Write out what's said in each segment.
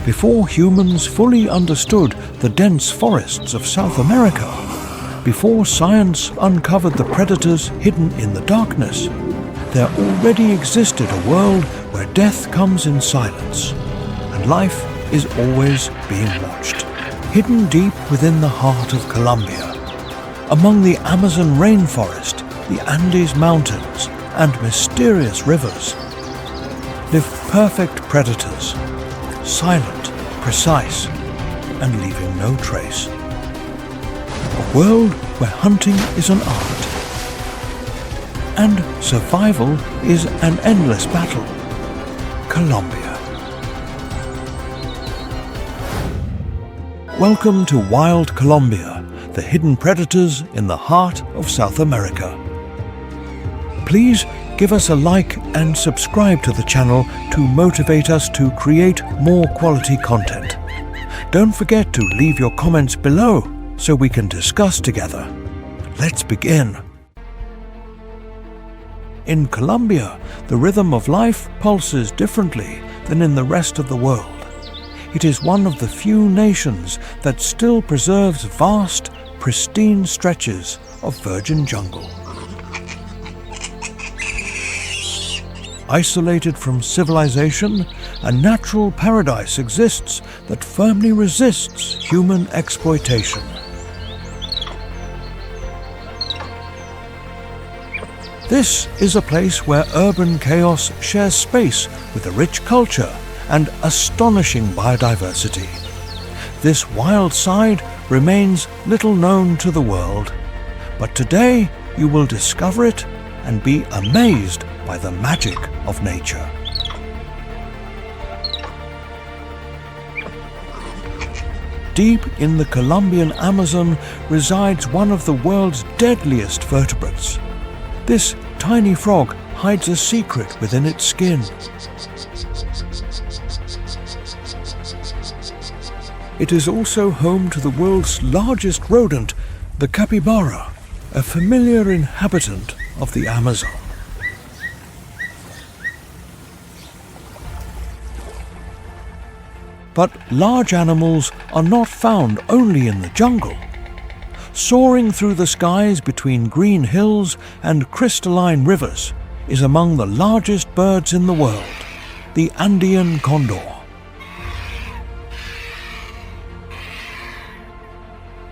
Before humans fully understood the dense forests of South America, before science uncovered the predators hidden in the darkness, there already existed a world where death comes in silence, and life is always being watched. Hidden deep within the heart of Colombia, among the Amazon rainforest, the Andes mountains, and mysterious rivers, live perfect predators, silent, precise, and leaving no trace. A world where hunting is an art, and survival is an endless battle. Colombia. Welcome to Wild Colombia, the hidden predators in the heart of South America. Please give us a like and subscribe to the channel to motivate us to create more quality content. Don't forget to leave your comments below so we can discuss together. Let's begin. In Colombia, the rhythm of life pulses differently than in the rest of the world. It is one of the few nations that still preserves vast, pristine stretches of virgin jungle. Isolated from civilization, a natural paradise exists that firmly resists human exploitation. This is a place where urban chaos shares space with a rich culture and astonishing biodiversity. This wild side remains little known to the world, but today you will discover it and be amazed by the magic of nature. Deep in the Colombian Amazon resides one of the world's deadliest vertebrates. This tiny frog hides a secret within its skin. It is also home to the world's largest rodent, the capybara, a familiar inhabitant of the Amazon. But large animals are not found only in the jungle. Soaring through the skies between green hills and crystalline rivers is among the largest birds in the world, the Andean condor.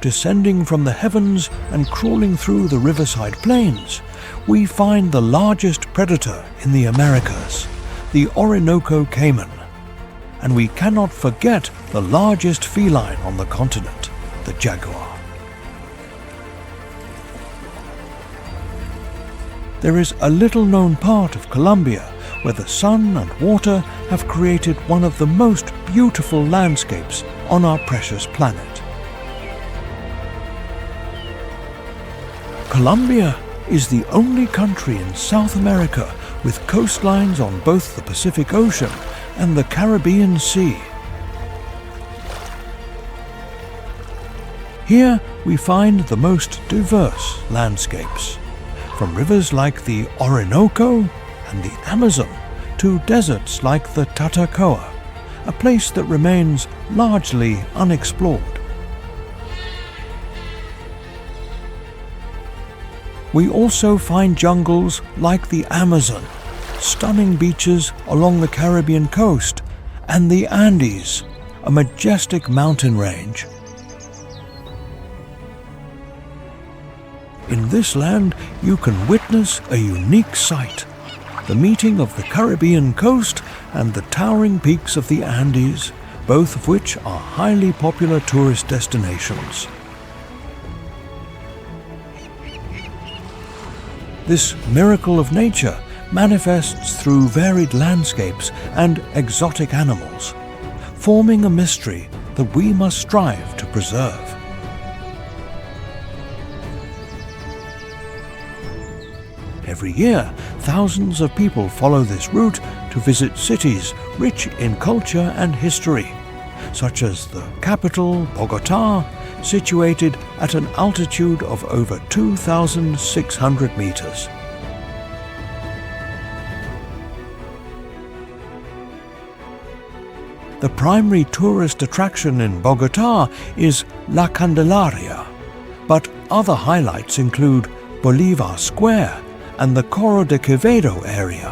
Descending from the heavens and crawling through the riverside plains, we find the largest predator in the Americas, the Orinoco caiman. And we cannot forget the largest feline on the continent, the jaguar. There is a little-known part of Colombia where the sun and water have created one of the most beautiful landscapes on our precious planet. Colombia is the only country in South America with coastlines on both the Pacific Ocean and the Caribbean Sea. Here we find the most diverse landscapes, from rivers like the Orinoco and the Amazon to deserts like the Tatacoa, a place that remains largely unexplored. We also find jungles like the Amazon, stunning beaches along the Caribbean coast, and the Andes, a majestic mountain range. In this land, you can witness a unique sight, the meeting of the Caribbean coast and the towering peaks of the Andes, both of which are highly popular tourist destinations. This miracle of nature manifests through varied landscapes and exotic animals, forming a mystery that we must strive to preserve. Every year, thousands of people follow this route to visit cities rich in culture and history, such as the capital, Bogotá, situated at an altitude of over 2,600 meters. The primary tourist attraction in Bogotá is La Candelaria, but other highlights include Bolívar Square and the Coro de Quevedo area,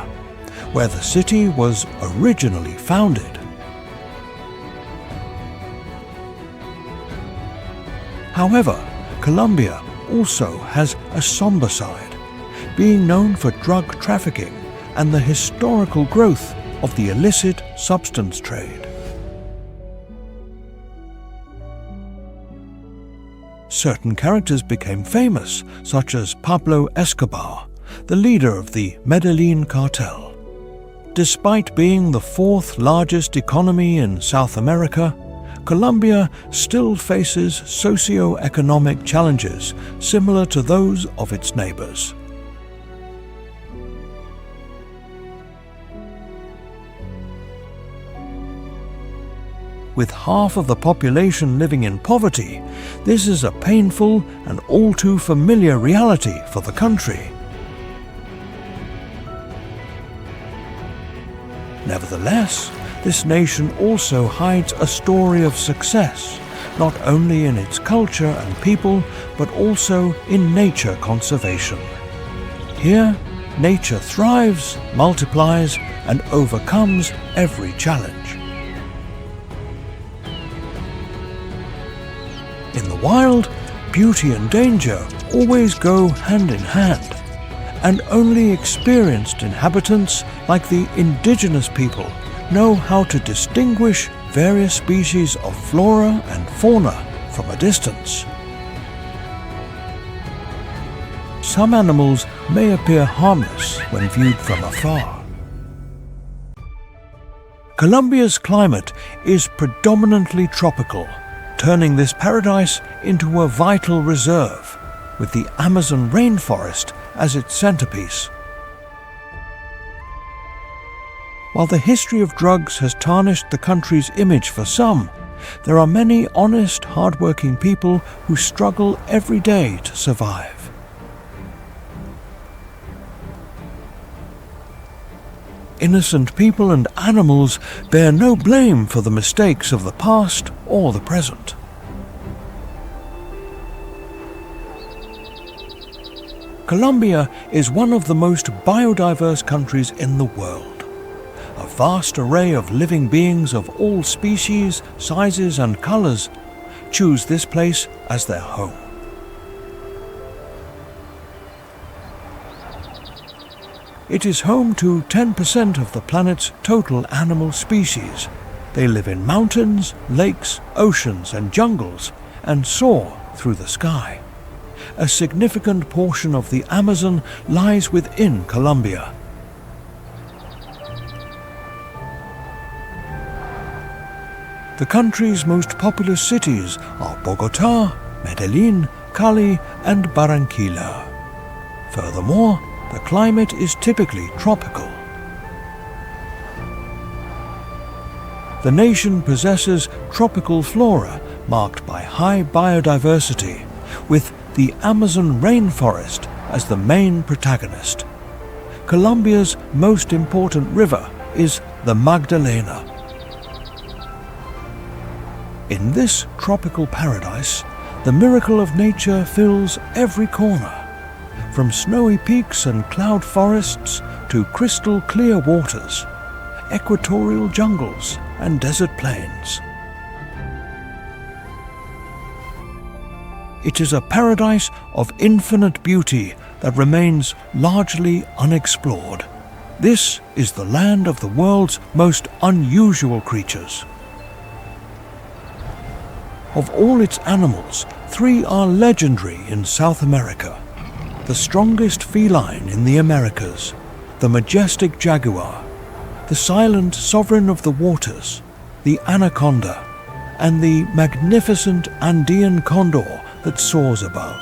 where the city was originally founded. However, Colombia also has a somber side, being known for drug trafficking and the historical growth of the illicit substance trade. Certain characters became famous, such as Pablo Escobar, the leader of the Medellin cartel. Despite being the fourth largest economy in South America, Colombia still faces socio-economic challenges similar to those of its neighbors. With half of the population living in poverty, this is a painful and all too familiar reality for the country. Nevertheless, this nation also hides a story of success, not only in its culture and people, but also in nature conservation. Here, nature thrives, multiplies, and overcomes every challenge. In the wild, beauty and danger always go hand in hand, and only experienced inhabitants like the indigenous people know how to distinguish various species of flora and fauna from a distance. Some animals may appear harmless when viewed from afar. Colombia's climate is predominantly tropical, turning this paradise into a vital reserve, with the Amazon rainforest as its centerpiece. While the history of drugs has tarnished the country's image for some, there are many honest, hard-working people who struggle every day to survive. Innocent people and animals bear no blame for the mistakes of the past or the present. Colombia is one of the most biodiverse countries in the world. A vast array of living beings of all species, sizes and colors choose this place as their home. It is home to 10% of the planet's total animal species. They live in mountains, lakes, oceans and jungles and soar through the sky. A significant portion of the Amazon lies within Colombia. The country's most populous cities are Bogotá, Medellin, Cali and Barranquilla. Furthermore, the climate is typically tropical. The nation possesses tropical flora marked by high biodiversity, with the Amazon rainforest as the main protagonist. Colombia's most important river is the Magdalena. In this tropical paradise, the miracle of nature fills every corner, from snowy peaks and cloud forests to crystal clear waters, equatorial jungles and desert plains. It is a paradise of infinite beauty that remains largely unexplored. This is the land of the world's most unusual creatures. Of all its animals, 3 are legendary in South America. The strongest feline in the Americas, the majestic jaguar, the silent sovereign of the waters, the anaconda, and the magnificent Andean condor that soars above.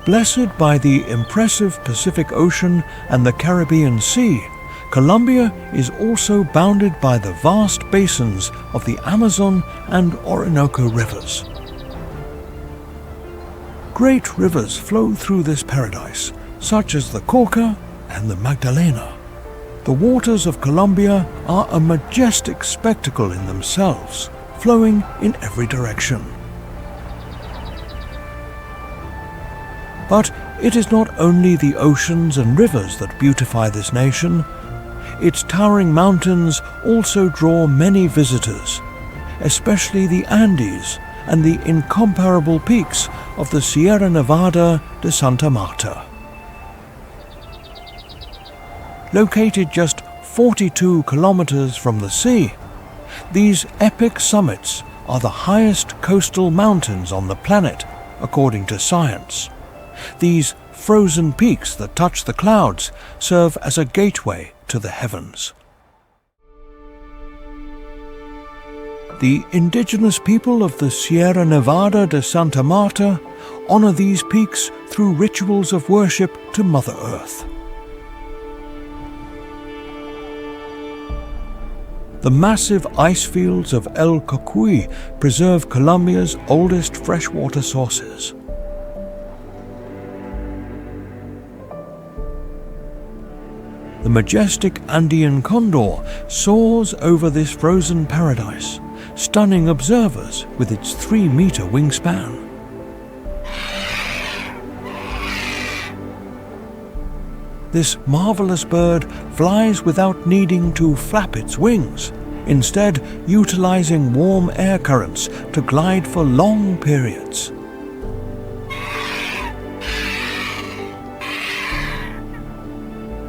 Blessed by the impressive Pacific Ocean and the Caribbean Sea, Colombia is also bounded by the vast basins of the Amazon and Orinoco rivers. Great rivers flow through this paradise, such as the Cauca and the Magdalena. The waters of Colombia are a majestic spectacle in themselves, flowing in every direction. But it is not only the oceans and rivers that beautify this nation. Its towering mountains also draw many visitors, especially the Andes and the incomparable peaks of the Sierra Nevada de Santa Marta. Located just 42 kilometers from the sea, these epic summits are the highest coastal mountains on the planet, according to science. These frozen peaks that touch the clouds serve as a gateway to the heavens. The indigenous people of the Sierra Nevada de Santa Marta honor these peaks through rituals of worship to Mother Earth. The massive ice fields of El Cocuy preserve Colombia's oldest freshwater sources. The majestic Andean condor soars over this frozen paradise, stunning observers with its 3-meter wingspan. This marvelous bird flies without needing to flap its wings, instead utilizing warm air currents to glide for long periods.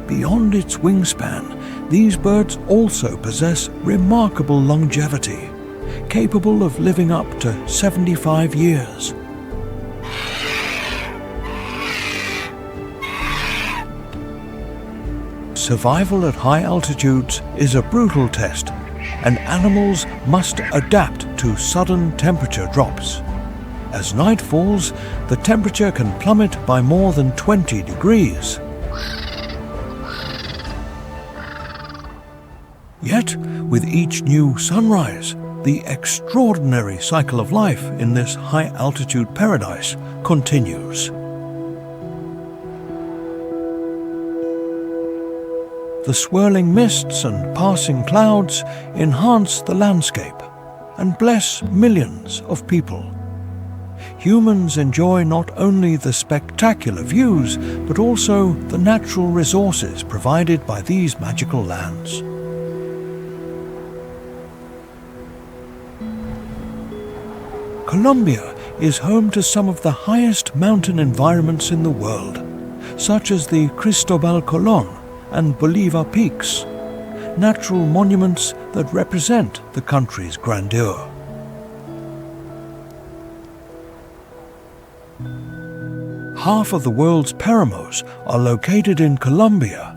Beyond its wingspan, these birds also possess remarkable longevity, capable of living up to 75 years. Survival at high altitudes is a brutal test, and animals must adapt to sudden temperature drops. As night falls, the temperature can plummet by more than 20 degrees. Yet, with each new sunrise, the extraordinary cycle of life in this high-altitude paradise continues. The swirling mists and passing clouds enhance the landscape and bless millions of people. Humans enjoy not only the spectacular views, but also the natural resources provided by these magical lands. Colombia is home to some of the highest mountain environments in the world, such as the Cristobal Colón and Bolivar peaks, natural monuments that represent the country's grandeur. Half of the world's paramos are located in Colombia.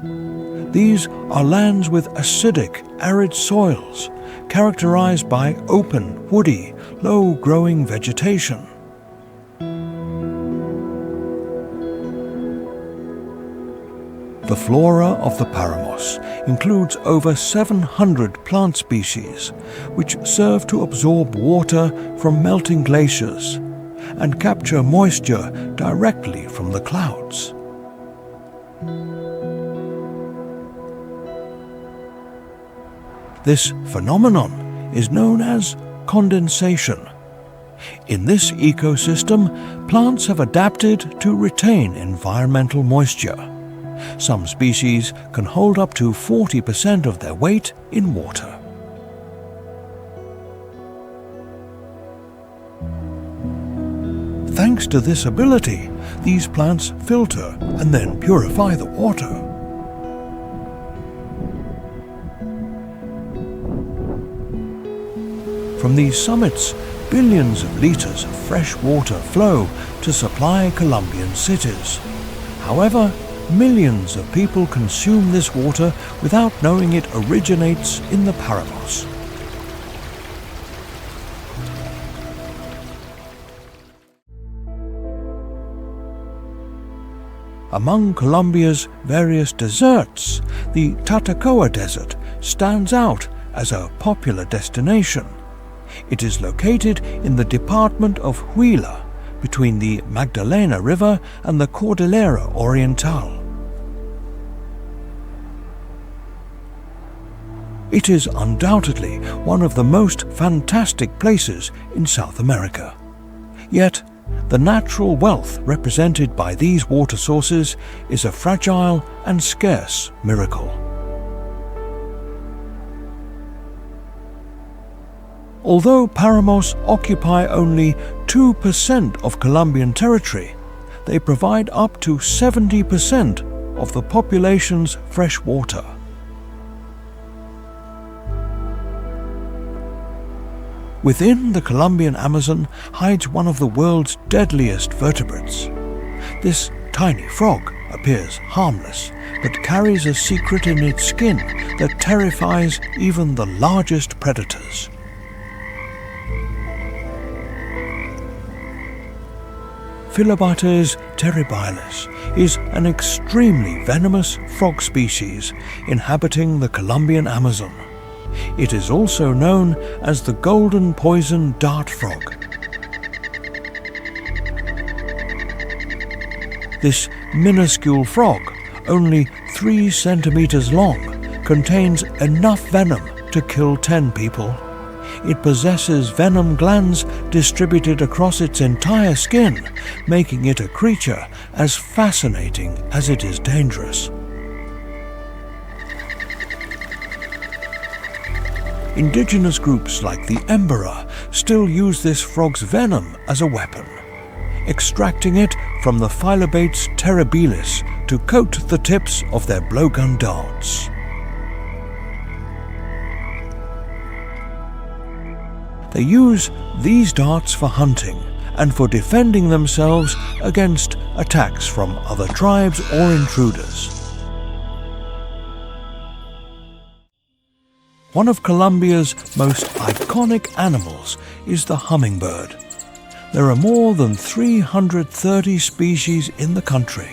These are lands with acidic, arid soils, characterized by open, woody, low-growing vegetation. The flora of the paramos includes over 700 plant species, which serve to absorb water from melting glaciers and capture moisture directly from the clouds. This phenomenon is known as condensation. In this ecosystem, plants have adapted to retain environmental moisture. Some species can hold up to 40% of their weight in water. Thanks to this ability, these plants filter and then purify the water. From these summits, billions of liters of fresh water flow to supply Colombian cities. However, millions of people consume this water without knowing it originates in the paramos. Among Colombia's various deserts, the Tatacoa Desert stands out as a popular destination. It is located in the department of Huila, between the Magdalena River and the Cordillera Oriental. It is undoubtedly one of the most fantastic places in South America. Yet, the natural wealth represented by these water sources is a fragile and scarce miracle. Although paramos occupy only 2% of Colombian territory, they provide up to 70% of the population's fresh water. Within the Colombian Amazon hides one of the world's deadliest vertebrates. This tiny frog appears harmless, but carries a secret in its skin that terrifies even the largest predators. Philobates terribilis is an extremely venomous frog species inhabiting the Colombian Amazon. It is also known as the golden poison dart frog. This minuscule frog, only 3 centimeters long, contains enough venom to kill 10 people. It possesses venom glands distributed across its entire skin, making it a creature as fascinating as it is dangerous. Indigenous groups like the Embera still use this frog's venom as a weapon, extracting it from the Philobates terribilis to coat the tips of their blowgun darts. They use these darts for hunting and for defending themselves against attacks from other tribes or intruders. One of Colombia's most iconic animals is the hummingbird. There are more than 330 species in the country,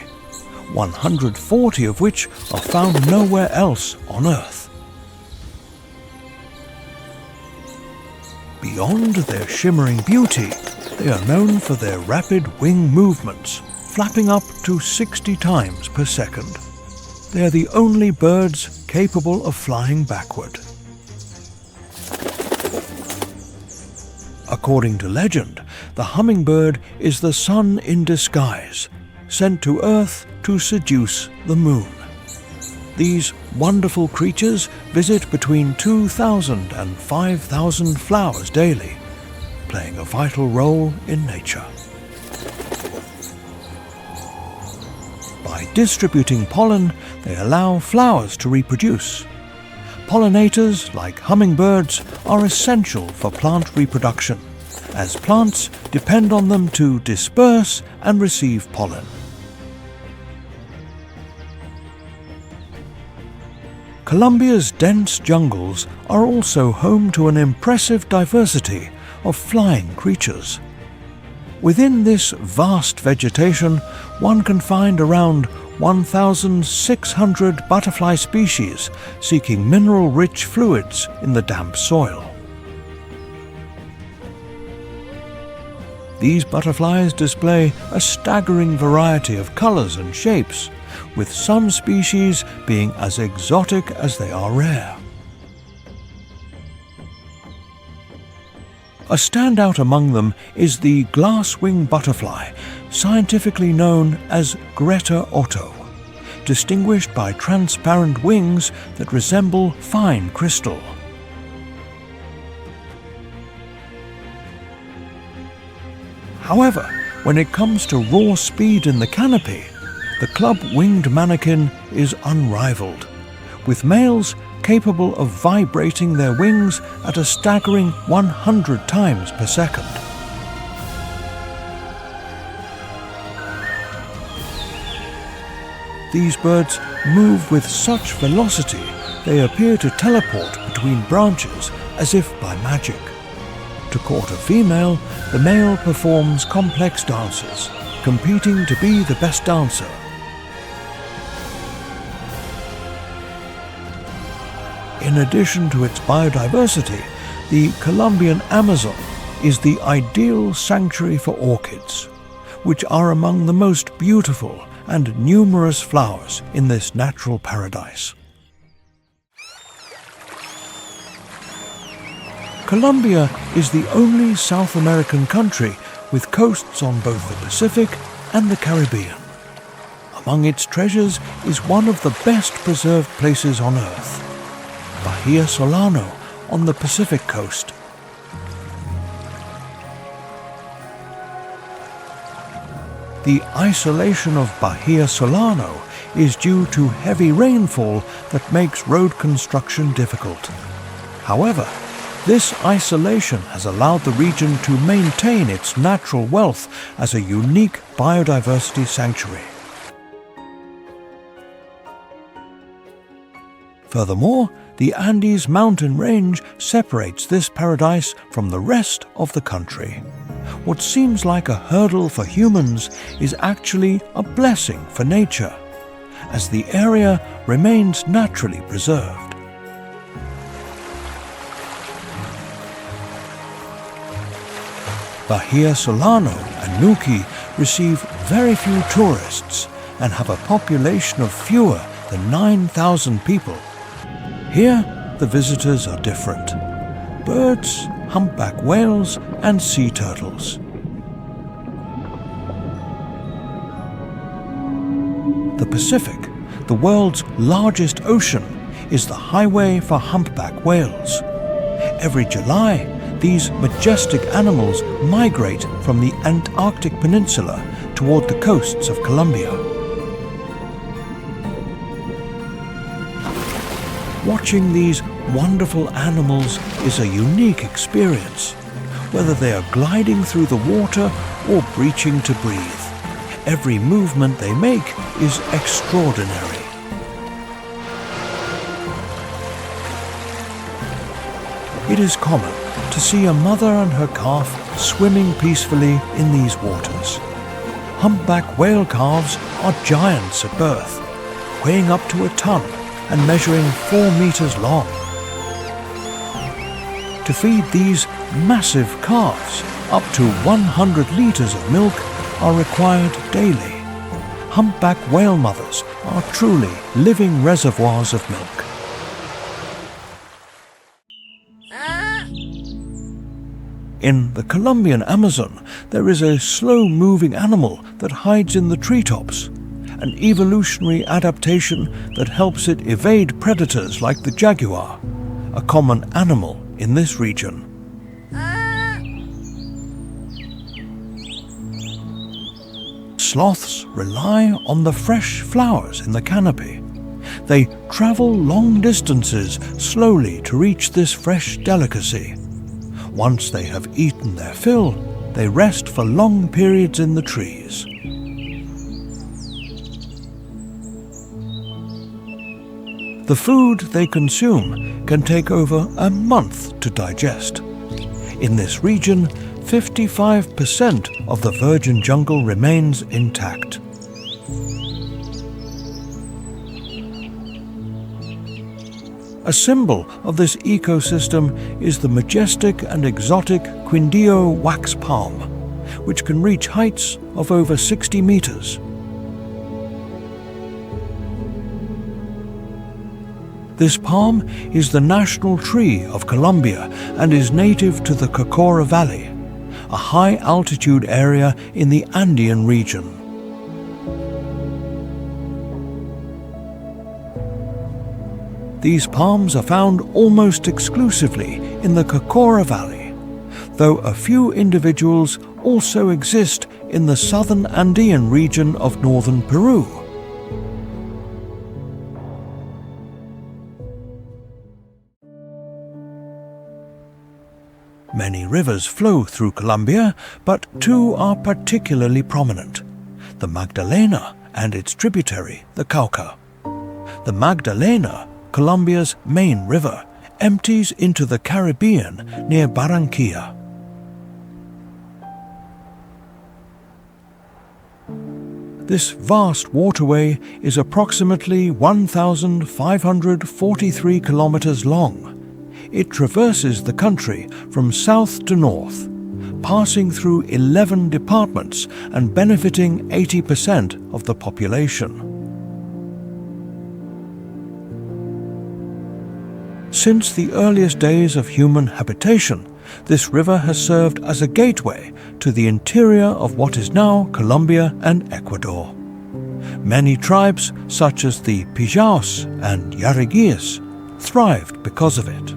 140 of which are found nowhere else on Earth. Beyond their shimmering beauty, they are known for their rapid wing movements, flapping up to 60 times per second. They are the only birds capable of flying backward. According to legend, the hummingbird is the sun in disguise, sent to Earth to seduce the moon. These wonderful creatures visit between 2,000 and 5,000 flowers daily, playing a vital role in nature. By distributing pollen, they allow flowers to reproduce. Pollinators, like hummingbirds, are essential for plant reproduction, as plants depend on them to disperse and receive pollen. Colombia's dense jungles are also home to an impressive diversity of flying creatures. Within this vast vegetation, one can find around 1,600 butterfly species seeking mineral-rich fluids in the damp soil. These butterflies display a staggering variety of colors and shapes, with some species being as exotic as they are rare. A standout among them is the glass-wing butterfly, scientifically known as Greta otto, distinguished by transparent wings that resemble fine crystal. However, when it comes to raw speed in the canopy, the club-winged manakin is unrivaled, with males capable of vibrating their wings at a staggering 100 times per second. These birds move with such velocity they appear to teleport between branches as if by magic. To court a female, the male performs complex dances, competing to be the best dancer. In addition to its biodiversity, the Colombian Amazon is the ideal sanctuary for orchids, which are among the most beautiful and numerous flowers in this natural paradise. Colombia is the only South American country with coasts on both the Pacific and the Caribbean. Among its treasures is one of the best preserved places on Earth, Bahia Solano on the Pacific coast. The isolation of Bahia Solano is due to heavy rainfall that makes road construction difficult. However, this isolation has allowed the region to maintain its natural wealth as a unique biodiversity sanctuary. Furthermore, the Andes mountain range separates this paradise from the rest of the country. What seems like a hurdle for humans is actually a blessing for nature, as the area remains naturally preserved. Bahia Solano and Nuki receive very few tourists and have a population of fewer than 9,000 people. Here, the visitors are different: birds, humpback whales, and sea turtles. The Pacific, the world's largest ocean, is the highway for humpback whales. Every July, these majestic animals migrate from the Antarctic Peninsula toward the coasts of Colombia. Watching these wonderful animals is a unique experience, whether they are gliding through the water or breaching to breathe. Every movement they make is extraordinary. It is common to see a mother and her calf swimming peacefully in these waters. Humpback whale calves are giants at birth, weighing up to a ton and measuring 4 meters long. To feed these massive calves, up to 100 liters of milk are required daily. Humpback whale mothers are truly living reservoirs of milk. In the Colombian Amazon, there is a slow-moving animal that hides in the treetops, an evolutionary adaptation that helps it evade predators like the jaguar, a common animal in this region. Sloths rely on the fresh flowers in the canopy. They travel long distances slowly to reach this fresh delicacy. Once they have eaten their fill, they rest for long periods in the trees. The food they consume can take over a month to digest. In this region, 55% of the virgin jungle remains intact. A symbol of this ecosystem is the majestic and exotic Quindío wax palm, which can reach heights of over 60 meters. This palm is the national tree of Colombia and is native to the Cocora Valley, a high-altitude area in the Andean region. These palms are found almost exclusively in the Cocora Valley, though a few individuals also exist in the southern Andean region of northern Peru. Many rivers flow through Colombia, but two are particularly prominent: the Magdalena and its tributary, the Cauca. The Magdalena, Colombia's main river, empties into the Caribbean near Barranquilla. This vast waterway is approximately 1,543 kilometers long. It traverses the country from south to north, passing through 11 departments and benefiting 80% of the population. Since the earliest days of human habitation, this river has served as a gateway to the interior of what is now Colombia and Ecuador. Many tribes, such as the Pijaos and Yariguis, thrived because of it.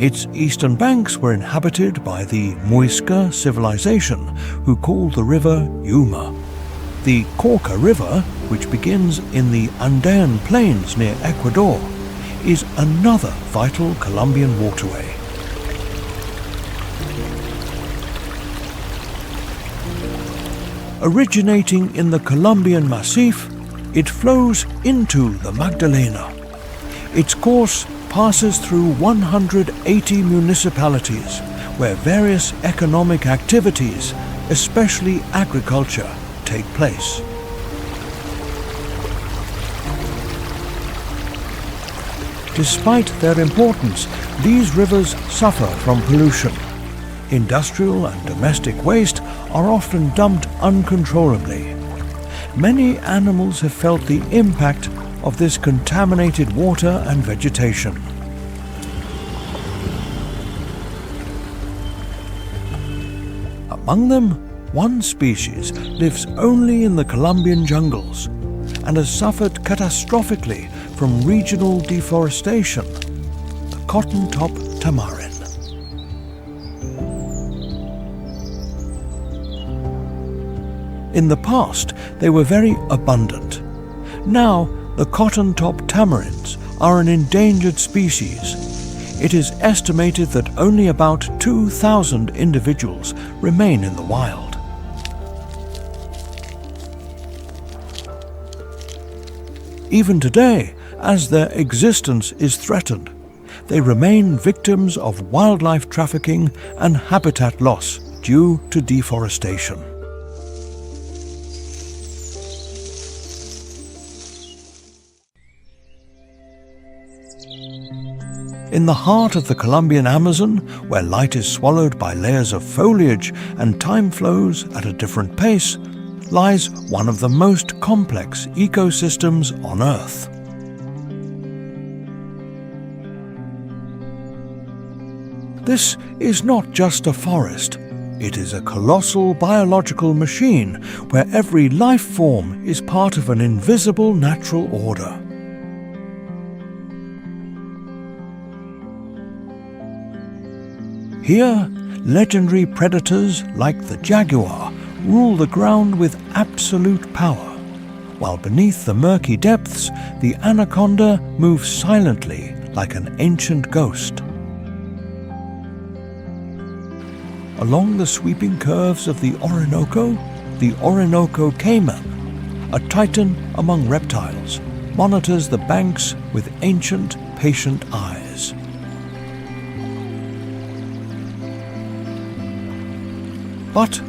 Its eastern banks were inhabited by the Muisca civilization, who called the river Yuma. The Cauca River, which begins in the Andean plains near Ecuador, is another vital Colombian waterway. Originating in the Colombian Massif, it flows into the Magdalena. Its course passes through 180 municipalities where various economic activities, especially agriculture, take place. Despite their importance, these rivers suffer from pollution. Industrial and domestic waste are often dumped uncontrollably. Many animals have felt the impact of this contaminated water and vegetation. Among them, one species lives only in the Colombian jungles and has suffered catastrophically from regional deforestation, the cotton-top tamarin. In the past, they were very abundant. Now, the cotton-top tamarins are an endangered species. It is estimated that only about 2,000 individuals remain in the wild. Even today, as their existence is threatened, they remain victims of wildlife trafficking and habitat loss due to deforestation. In the heart of the Colombian Amazon, where light is swallowed by layers of foliage and time flows at a different pace, lies one of the most complex ecosystems on Earth. This is not just a forest. It is a colossal biological machine where every life form is part of an invisible natural order. Here, legendary predators like the jaguar rule the ground with absolute power, while beneath the murky depths, the anaconda moves silently like an ancient ghost. Along the sweeping curves of the Orinoco caiman, a titan among reptiles, monitors the banks with ancient, patient eyes. But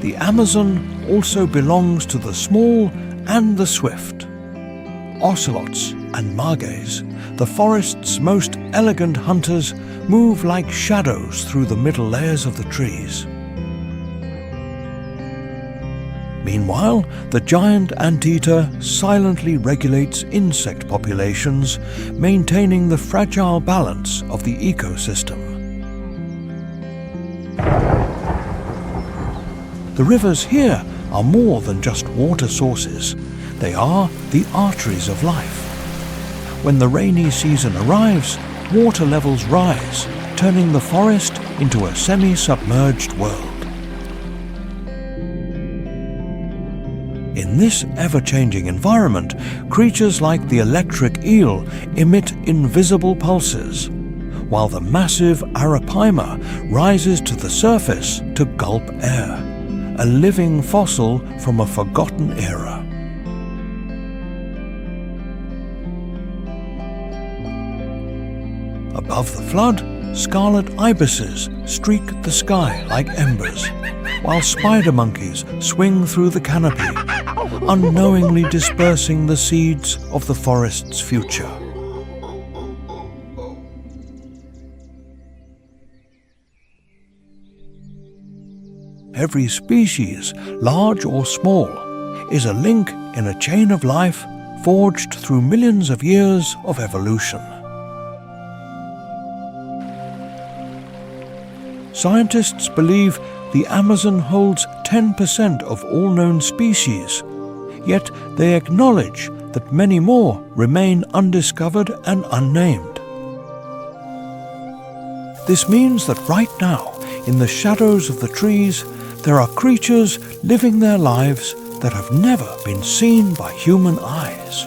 the Amazon also belongs to the small and the swift. Ocelots and margays, the forest's most elegant hunters, move like shadows through the middle layers of the trees. Meanwhile, the giant anteater silently regulates insect populations, maintaining the fragile balance of the ecosystem. The rivers here are more than just water sources. They are the arteries of life. When the rainy season arrives, water levels rise, turning the forest into a semi-submerged world. In this ever-changing environment, creatures like the electric eel emit invisible pulses, while the massive arapaima rises to the surface to gulp air, a living fossil from a forgotten era. Above the flood, scarlet ibises streak the sky like embers, while spider monkeys swing through the canopy, unknowingly dispersing the seeds of the forest's future. Every species, large or small, is a link in a chain of life forged through millions of years of evolution. Scientists believe the Amazon holds 10% of all known species, yet they acknowledge that many more remain undiscovered and unnamed. This means that right now, in the shadows of the trees, there are creatures living their lives that have never been seen by human eyes.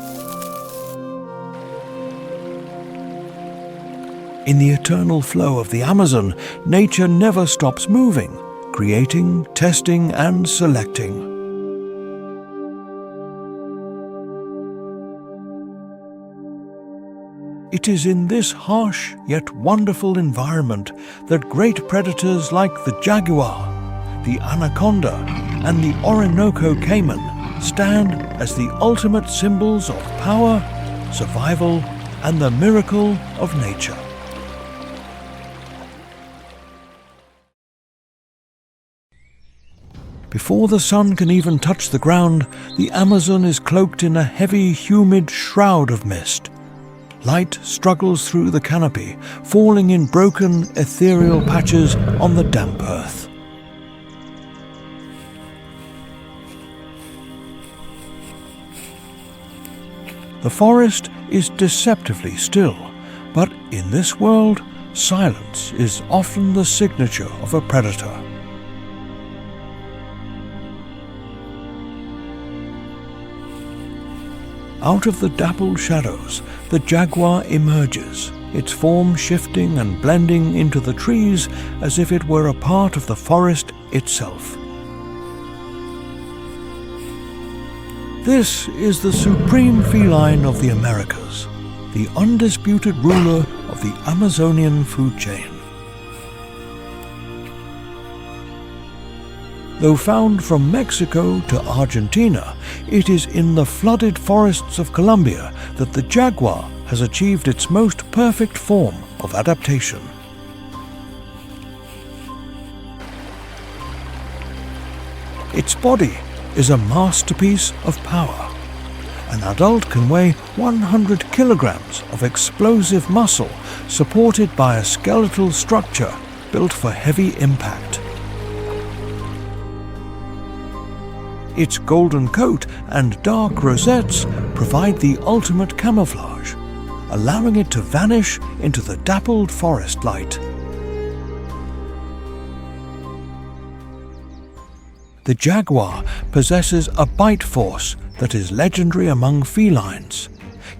In the eternal flow of the Amazon, nature never stops moving, creating, testing, and selecting. It is in this harsh yet wonderful environment that great predators like the jaguar, the anaconda, and the Orinoco caiman stand as the ultimate symbols of power, survival, and the miracle of nature. Before the sun can even touch the ground, the Amazon is cloaked in a heavy, humid shroud of mist. Light struggles through the canopy, falling in broken, ethereal patches on the damp earth. The forest is deceptively still, but in this world, silence is often the signature of a predator. Out of the dappled shadows, the jaguar emerges, its form shifting and blending into the trees as if it were a part of the forest itself. This is the supreme feline of the Americas, the undisputed ruler of the Amazonian food chain. Though found from Mexico to Argentina, it is in the flooded forests of Colombia that the jaguar has achieved its most perfect form of adaptation. Its body is a masterpiece of power. An adult can weigh 100 kilograms of explosive muscle supported by a skeletal structure built for heavy impact. Its golden coat and dark rosettes provide the ultimate camouflage, allowing it to vanish into the dappled forest light. The jaguar possesses a bite force that is legendary among felines,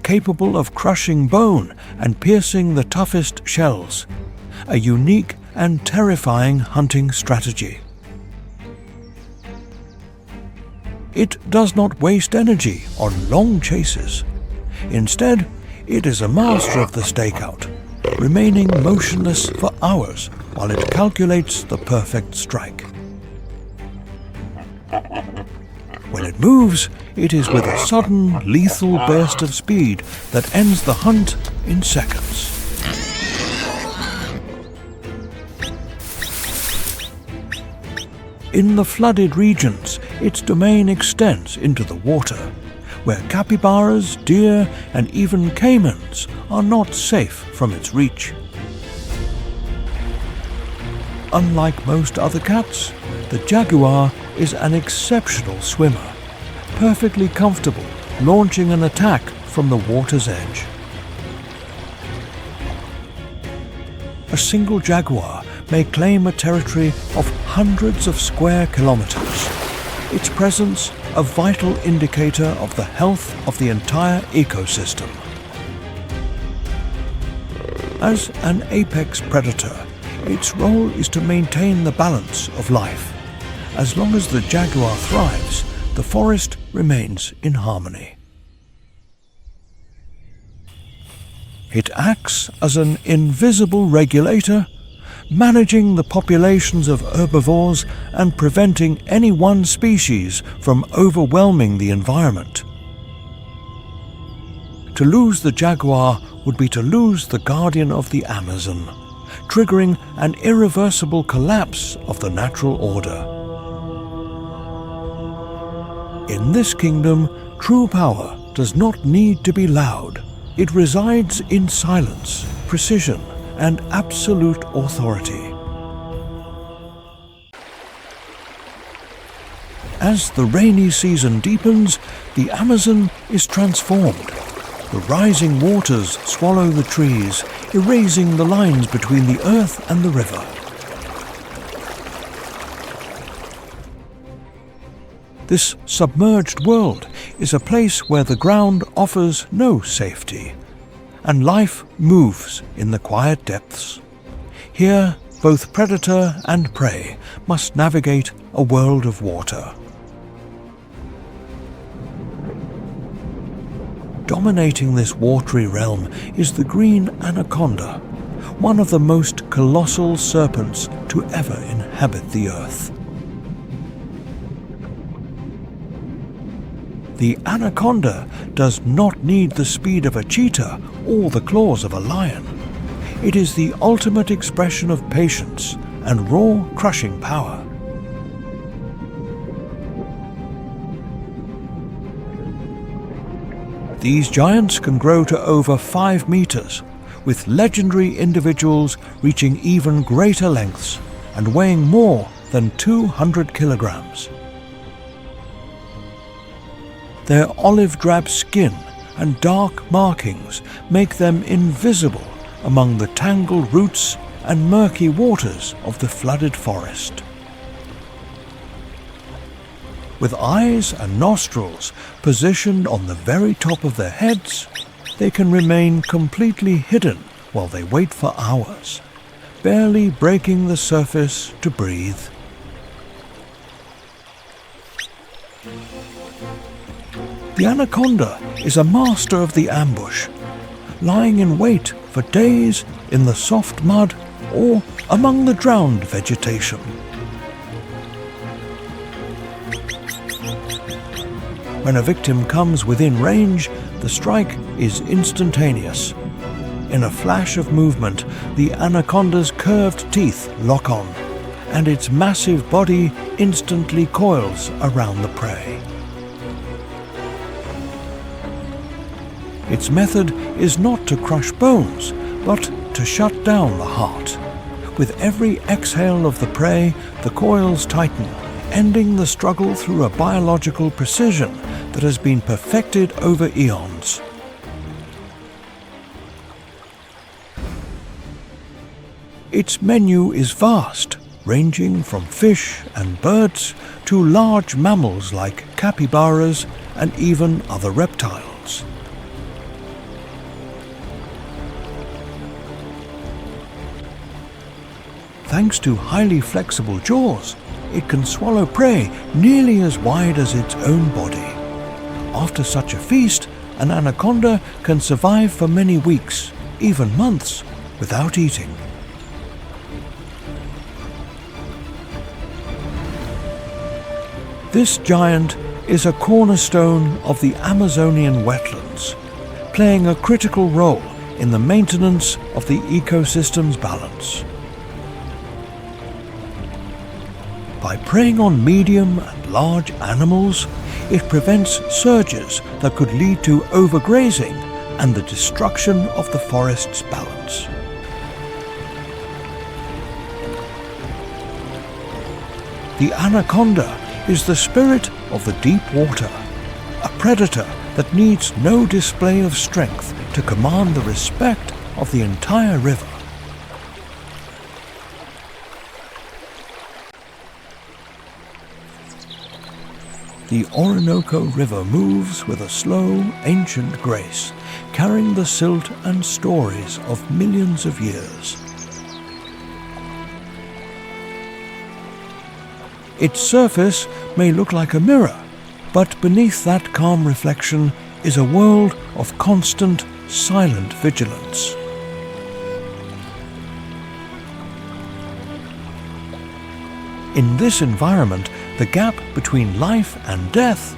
capable of crushing bone and piercing the toughest shells, a unique and terrifying hunting strategy. It does not waste energy on long chases. Instead, it is a master of the stakeout, remaining motionless for hours while it calculates the perfect strike. When it moves, it is with a sudden, lethal burst of speed that ends the hunt in seconds. In the flooded regions, its domain extends into the water, where capybaras, deer, and even caimans are not safe from its reach. Unlike most other cats, the jaguar is an exceptional swimmer, perfectly comfortable launching an attack from the water's edge. A single jaguar may claim a territory of hundreds of square kilometers, its presence a vital indicator of the health of the entire ecosystem. As an apex predator, its role is to maintain the balance of life. As long as the jaguar thrives, the forest remains in harmony. It acts as an invisible regulator, managing the populations of herbivores and preventing any one species from overwhelming the environment. To lose the jaguar would be to lose the guardian of the Amazon, triggering an irreversible collapse of the natural order. In this kingdom, true power does not need to be loud. It resides in silence, precision, and absolute authority. As the rainy season deepens, the Amazon is transformed. The rising waters swallow the trees, erasing the lines between the earth and the river. This submerged world is a place where the ground offers no safety, and life moves in the quiet depths. Here, both predator and prey must navigate a world of water. Dominating this watery realm is the green anaconda, one of the most colossal serpents to ever inhabit the earth. The anaconda does not need the speed of a cheetah or the claws of a lion. It is the ultimate expression of patience and raw, crushing power. These giants can grow to over 5 meters, with legendary individuals reaching even greater lengths and weighing more than 200 kilograms. Their olive drab skin and dark markings make them invisible among the tangled roots and murky waters of the flooded forest. With eyes and nostrils positioned on the very top of their heads, they can remain completely hidden while they wait for hours, barely breaking the surface to breathe. The anaconda is a master of the ambush, lying in wait for days in the soft mud or among the drowned vegetation. When a victim comes within range, the strike is instantaneous. In a flash of movement, the anaconda's curved teeth lock on, and its massive body instantly coils around the prey. Its method is not to crush bones, but to shut down the heart. With every exhale of the prey, the coils tighten, ending the struggle through a biological precision that has been perfected over eons. Its menu is vast, ranging from fish and birds to large mammals like capybaras and even other reptiles. Thanks to highly flexible jaws, it can swallow prey nearly as wide as its own body. After such a feast, an anaconda can survive for many weeks, even months, without eating. This giant is a cornerstone of the Amazonian wetlands, playing a critical role in the maintenance of the ecosystem's balance. By preying on medium and large animals, it prevents surges that could lead to overgrazing and the destruction of the forest's balance. The anaconda is the spirit of the deep water, a predator that needs no display of strength to command the respect of the entire river. The Orinoco River moves with a slow, ancient grace, carrying the silt and stories of millions of years. Its surface may look like a mirror, but beneath that calm reflection is a world of constant, silent vigilance. In this environment, the gap between life and death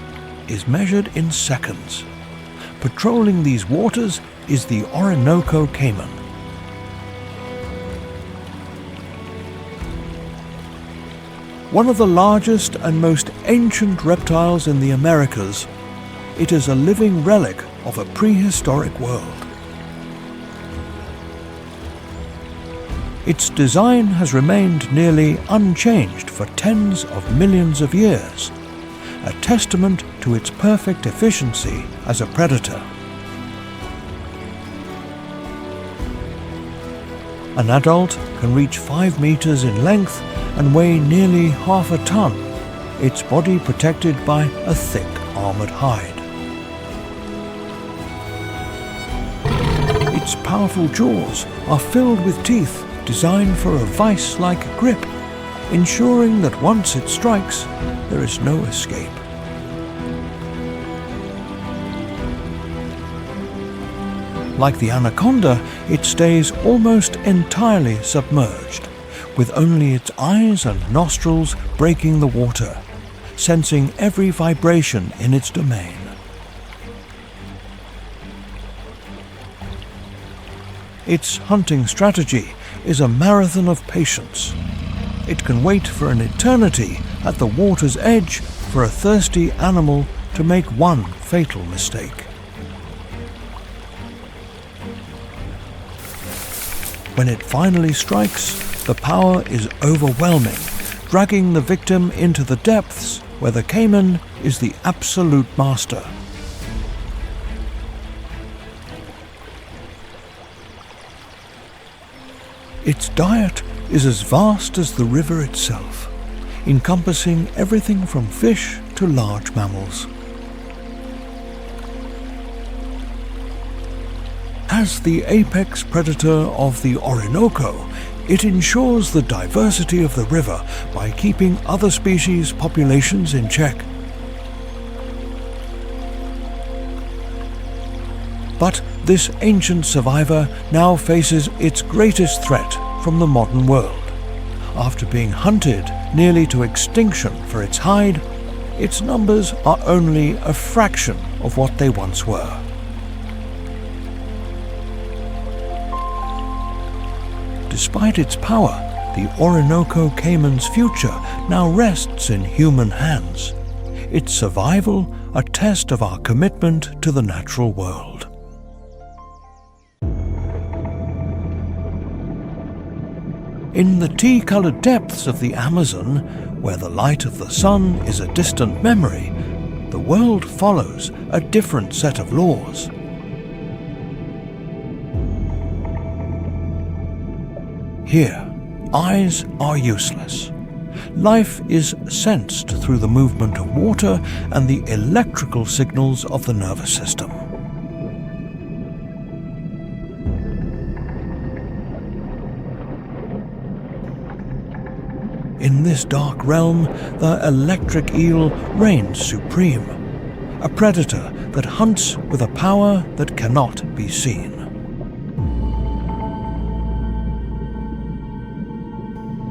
is measured in seconds. Patrolling these waters is the Orinoco caiman. One of the largest and most ancient reptiles in the Americas, it is a living relic of a prehistoric world. Its design has remained nearly unchanged for tens of millions of years, a testament to its perfect efficiency as a predator. An adult can reach 5 meters in length and weigh nearly half a ton, its body protected by a thick armored hide. Its powerful jaws are filled with teeth designed for a vice-like grip, ensuring that once it strikes, there is no escape. Like the anaconda, it stays almost entirely submerged, with only its eyes and nostrils breaking the water, sensing every vibration in its domain. Its hunting strategy is a marathon of patience. It can wait for an eternity at the water's edge for a thirsty animal to make one fatal mistake. When it finally strikes, the power is overwhelming, dragging the victim into the depths where the caiman is the absolute master. Its diet is as vast as the river itself, encompassing everything from fish to large mammals. As the apex predator of the Orinoco, it ensures the diversity of the river by keeping other species' populations in check. But this ancient survivor now faces its greatest threat from the modern world. After being hunted nearly to extinction for its hide, its numbers are only a fraction of what they once were. Despite its power, the Orinoco caiman's future now rests in human hands. Its survival a test of our commitment to the natural world. In the tea-colored depths of the Amazon, where the light of the sun is a distant memory, the world follows a different set of laws. Here, eyes are useless. Life is sensed through the movement of water and the electrical signals of the nervous system. In this dark realm, the electric eel reigns supreme, a predator that hunts with a power that cannot be seen.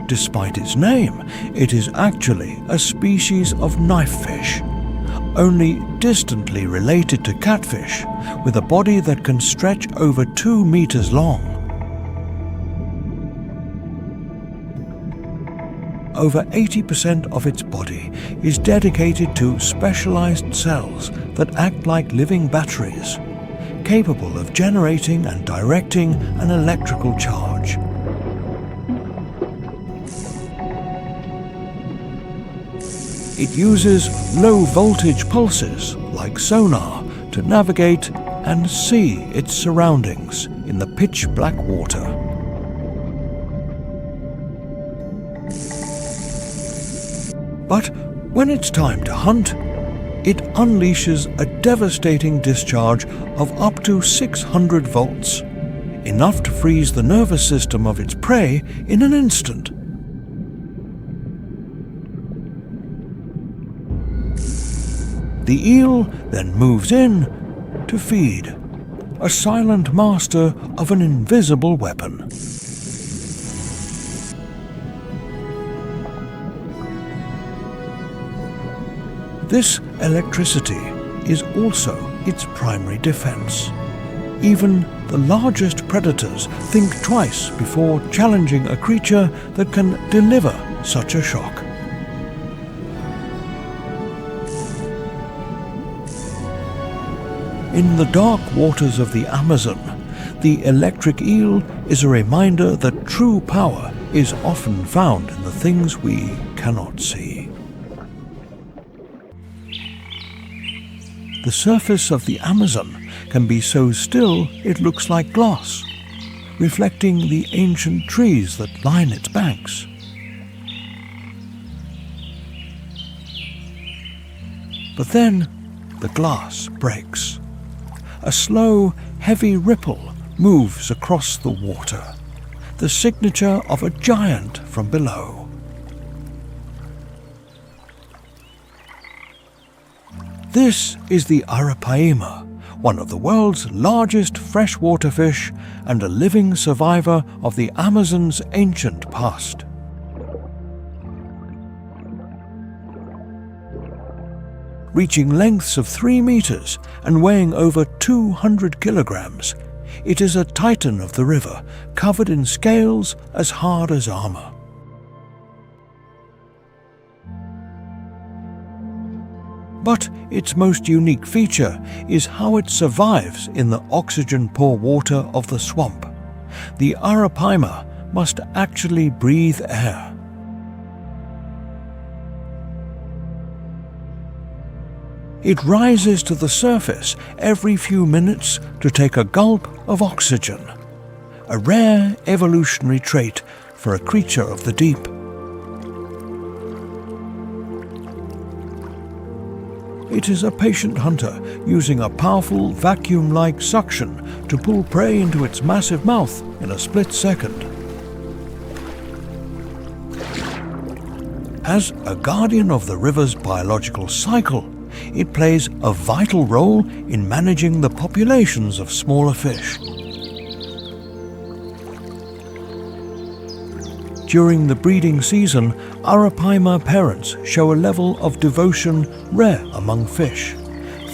Despite its name, it is actually a species of knifefish, only distantly related to catfish, with a body that can stretch over 2 meters long. Over 80% of its body is dedicated to specialized cells that act like living batteries, capable of generating and directing an electrical charge. It uses low-voltage pulses, like sonar, to navigate and see its surroundings in the pitch-black water. But when it's time to hunt, it unleashes a devastating discharge of up to 600 volts, enough to freeze the nervous system of its prey in an instant. The eel then moves in to feed, a silent master of an invisible weapon. This electricity is also its primary defense. Even the largest predators think twice before challenging a creature that can deliver such a shock. In the dark waters of the Amazon, the electric eel is a reminder that true power is often found in the things we cannot see. The surface of the Amazon can be so still it looks like glass, reflecting the ancient trees that line its banks. But then the glass breaks. A slow, heavy ripple moves across the water, the signature of a giant from below. This is the arapaima, one of the world's largest freshwater fish and a living survivor of the Amazon's ancient past. Reaching lengths of 3 meters and weighing over 200 kilograms, it is a titan of the river, covered in scales as hard as armor. But its most unique feature is how it survives in the oxygen-poor water of the swamp. The arapaima must actually breathe air. It rises to the surface every few minutes to take a gulp of oxygen, a rare evolutionary trait for a creature of the deep. It is a patient hunter using a powerful vacuum-like suction to pull prey into its massive mouth in a split second. As a guardian of the river's biological cycle, it plays a vital role in managing the populations of smaller fish. During the breeding season, arapaima parents show a level of devotion rare among fish,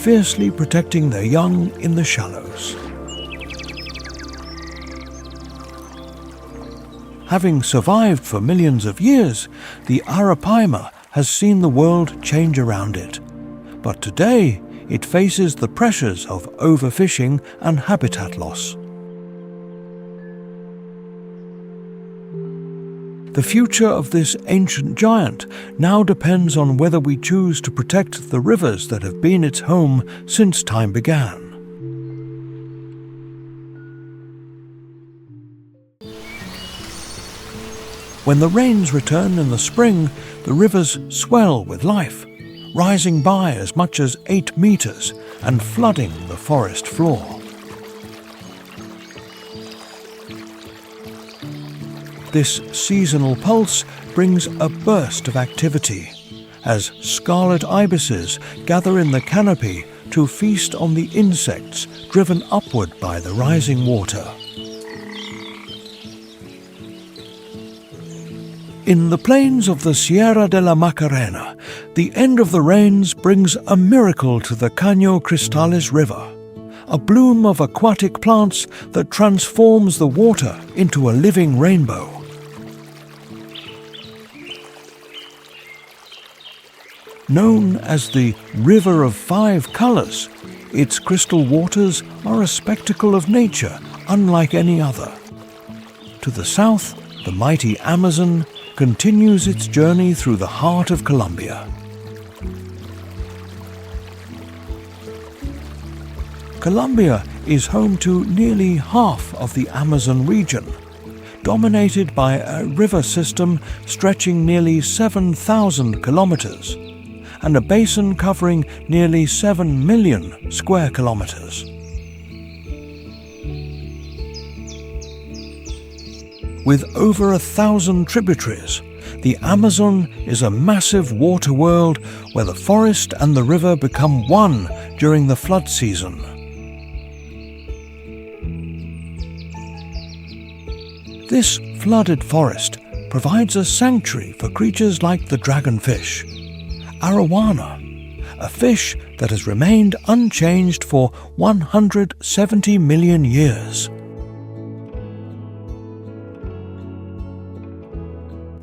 fiercely protecting their young in the shallows. Having survived for millions of years, the arapaima has seen the world change around it. But today, it faces the pressures of overfishing and habitat loss. The future of this ancient giant now depends on whether we choose to protect the rivers that have been its home since time began. When the rains return in the spring, the rivers swell with life, rising by as much as 8 meters and flooding the forest floor. This seasonal pulse brings a burst of activity as scarlet ibises gather in the canopy to feast on the insects driven upward by the rising water. In the plains of the Sierra de la Macarena, the end of the rains brings a miracle to the Caño Cristales River, a bloom of aquatic plants that transforms the water into a living rainbow. Known as the River of 5 Colors, its crystal waters are a spectacle of nature unlike any other. To the south, the mighty Amazon continues its journey through the heart of Colombia. Colombia is home to nearly half of the Amazon region, dominated by a river system stretching nearly 7,000 kilometers and a basin covering nearly 7 million square kilometers. With over 1,000 tributaries, the Amazon is a massive water world where the forest and the river become one during the flood season. This flooded forest provides a sanctuary for creatures like the dragonfish, arowana, a fish that has remained unchanged for 170 million years.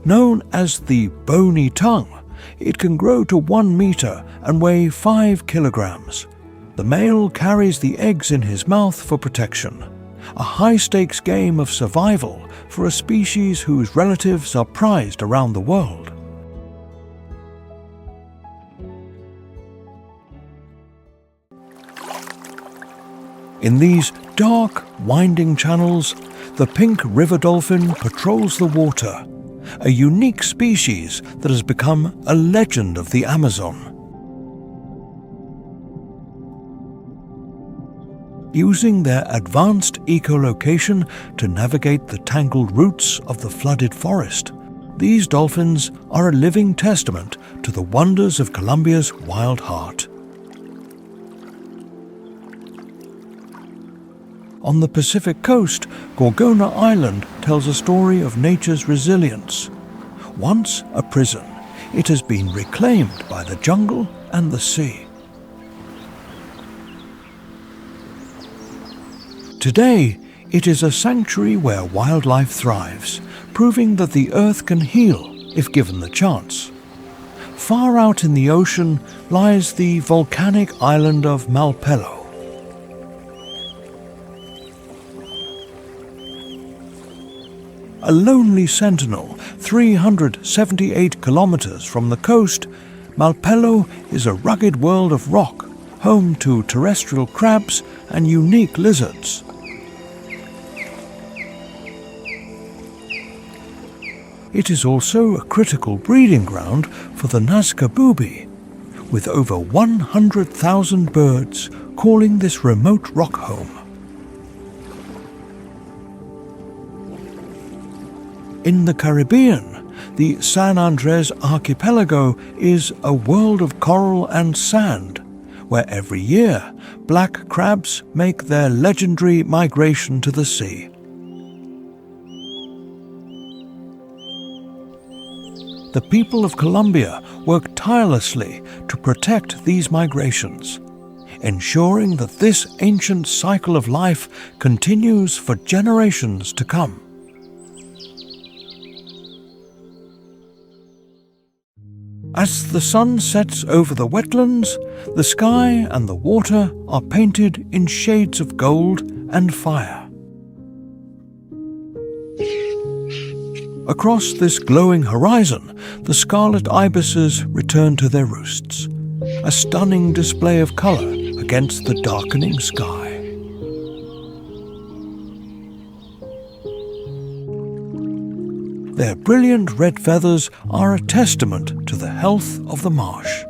Known as the bony tongue, it can grow to 1 meter and weigh 5 kilograms. The male carries the eggs in his mouth for protection, a high-stakes game of survival for a species whose relatives are prized around the world. In these dark, winding channels, the pink river dolphin patrols the water, a unique species that has become a legend of the Amazon. Using their advanced echolocation to navigate the tangled roots of the flooded forest, these dolphins are a living testament to the wonders of Colombia's wild heart. On the Pacific coast, Gorgona Island tells a story of nature's resilience. Once a prison, it has been reclaimed by the jungle and the sea. Today, it is a sanctuary where wildlife thrives, proving that the earth can heal if given the chance. Far out in the ocean lies the volcanic island of Malpelo. A lonely sentinel 378 kilometers from the coast, Malpelo is a rugged world of rock, home to terrestrial crabs and unique lizards. It is also a critical breeding ground for the Nazca booby, with over 100,000 birds calling this remote rock home. In the Caribbean, the San Andres archipelago is a world of coral and sand, where every year black crabs make their legendary migration to the sea. The people of Colombia work tirelessly to protect these migrations, ensuring that this ancient cycle of life continues for generations to come. As the sun sets over the wetlands, the sky and the water are painted in shades of gold and fire. Across this glowing horizon, the scarlet ibises return to their roosts, a stunning display of color against the darkening sky. Their brilliant red feathers are a testament to the health of the marsh,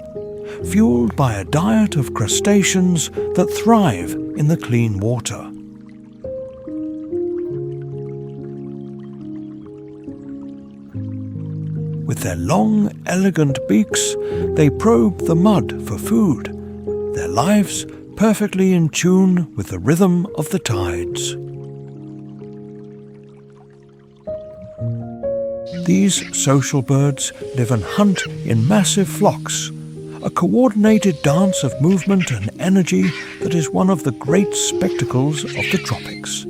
fueled by a diet of crustaceans that thrive in the clean water. With their long, elegant beaks, they probe the mud for food, their lives perfectly in tune with the rhythm of the tides. These social birds live and hunt in massive flocks, a coordinated dance of movement and energy that is one of the great spectacles of the tropics.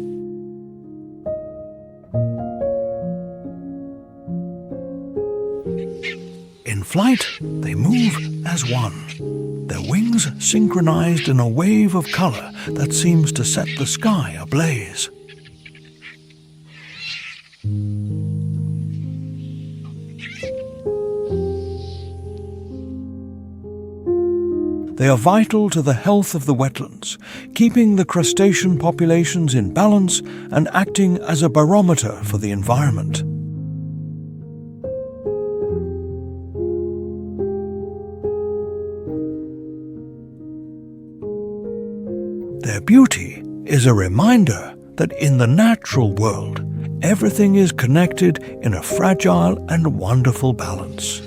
In flight, they move as one, their wings synchronized in a wave of color that seems to set the sky ablaze. They are vital to the health of the wetlands, keeping the crustacean populations in balance and acting as a barometer for the environment. Their beauty is a reminder that in the natural world, everything is connected in a fragile and wonderful balance.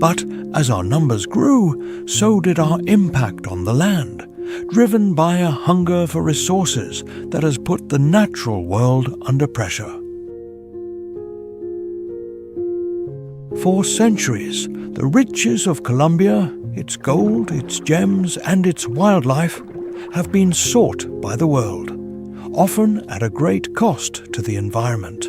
But as our numbers grew, so did our impact on the land, driven by a hunger for resources that has put the natural world under pressure. For centuries, the riches of Colombia, its gold, its gems, and its wildlife have been sought by the world, often at a great cost to the environment.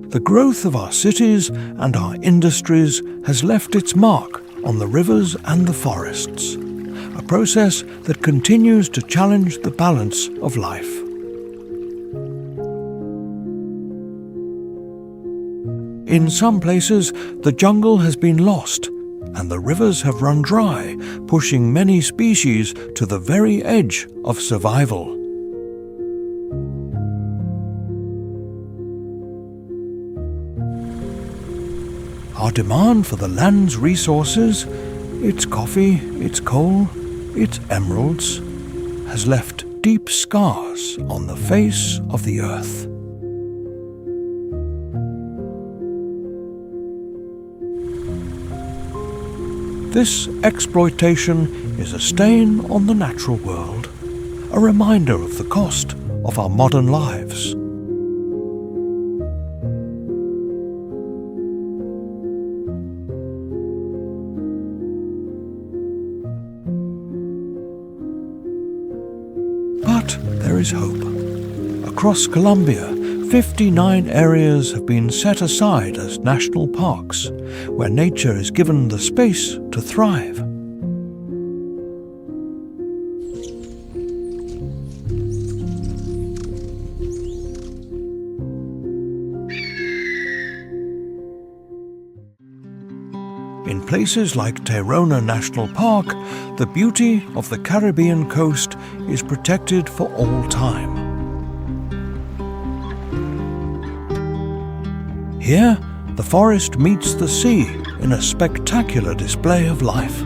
The growth of our cities and our industries has left its mark on the rivers and the forests, a process that continues to challenge the balance of life. In some places, the jungle has been lost, and the rivers have run dry, pushing many species to the very edge of survival. Our demand for the land's resources, its coffee, its coal, its emeralds, has left deep scars on the face of the earth. This exploitation is a stain on the natural world, a reminder of the cost of our modern lives. But there is hope. Across Colombia, 59 areas have been set aside as national parks, where nature is given the space to thrive. In places like Tayrona National Park, the beauty of the Caribbean coast is protected for all time. Here, the forest meets the sea in a spectacular display of life,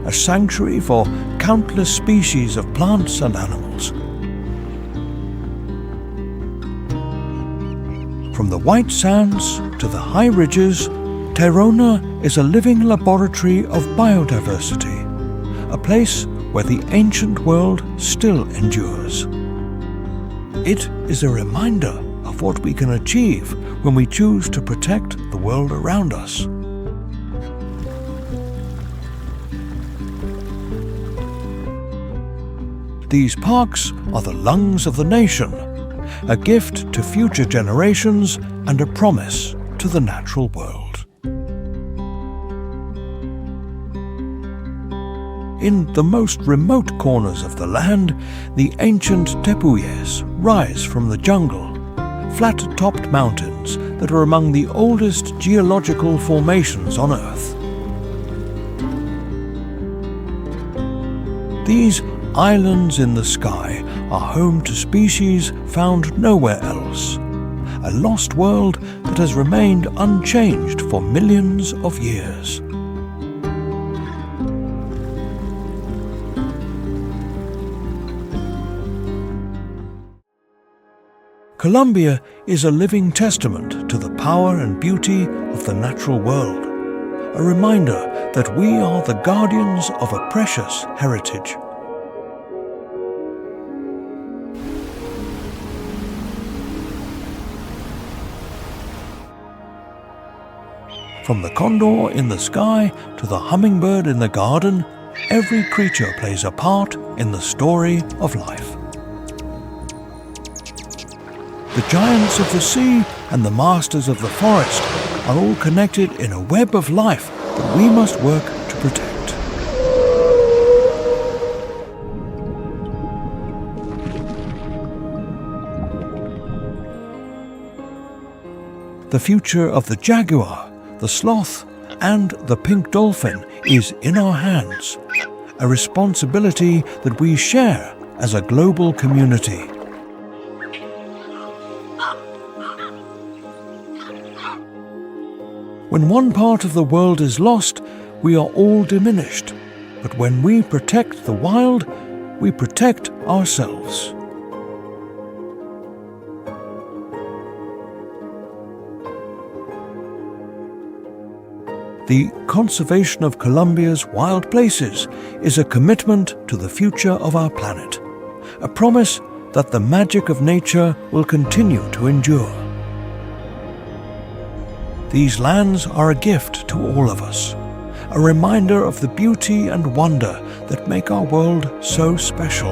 a sanctuary for countless species of plants and animals. From the white sands to the high ridges, Tayrona is a living laboratory of biodiversity, a place where the ancient world still endures. It is a reminder of what we can achieve when we choose to protect the world around us. These parks are the lungs of the nation, a gift to future generations and a promise to the natural world. In the most remote corners of the land, the ancient tepuyes rise from the jungle, flat-topped mountains that are among the oldest geological formations on Earth. These islands in the sky are home to species found nowhere else, a lost world that has remained unchanged for millions of years. Colombia is a living testament to the power and beauty of the natural world, a reminder that we are the guardians of a precious heritage. From the condor in the sky to the hummingbird in the garden, every creature plays a part in the story of life. The giants of the sea and the masters of the forest are all connected in a web of life that we must work to protect. The future of the jaguar, the sloth, and the pink dolphin is in our hands, a responsibility that we share as a global community. When one part of the world is lost, we are all diminished. But when we protect the wild, we protect ourselves. The conservation of Colombia's wild places is a commitment to the future of our planet, a promise that the magic of nature will continue to endure. These lands are a gift to all of us, a reminder of the beauty and wonder that make our world so special.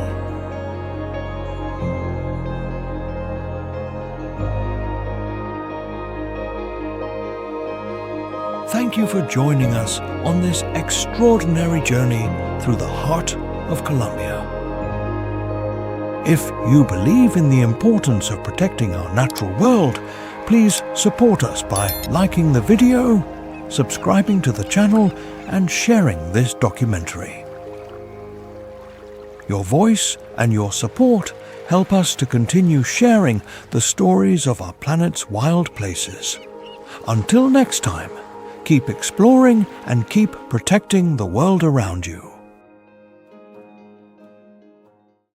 thank you for joining us on this extraordinary journey through the heart of Colombia. If you believe in the importance of protecting our natural world, please support us by liking the video, subscribing to the channel, and sharing this documentary. Your voice and your support help us to continue sharing the stories of our planet's wild places. Until next time, keep exploring and keep protecting the world around you.